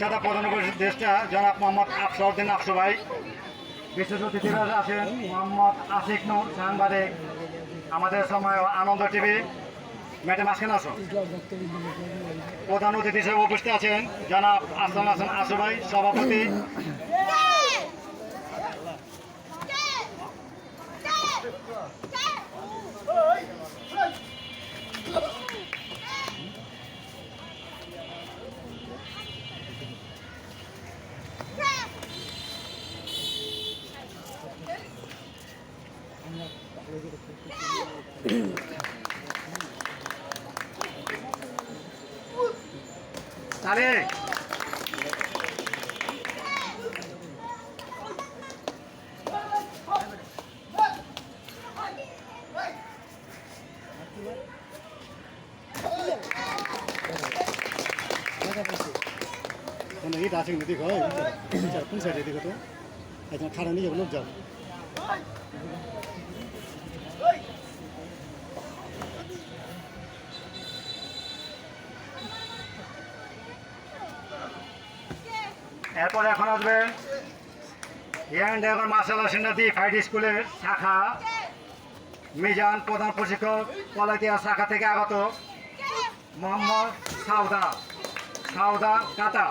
প্রতিষ্ঠাতা প্রধান উপদেষ্টা জনাব মোহাম্মদ আফসরউদ্দিন আফসু ভাই, বিশেষ অতিথিরা আছেন মোহাম্মদ আসিক নূর সাংবাদিক, আমাদের সময় আনন্দ টিভি, ম্যাডাম আসেন আসো। প্রধান অতিথি হিসেবে উপস্থিত আছেন জনাব আহসান হাসান আসু ভাই, সভাপতি। তাহলে এটা আছে কিন্তু দেখো কোন সাইডে দেখো তো এখন খারাপ নিয়ে যাবো লোক যাও। এরপর এখন আসবে young driver martial art center the fight স্কুলের শাখা মিজান প্রধান প্রশিক্ষক কলাতিয়া শাখা থেকে আগত মোহাম্মদ সাউদা কাতা।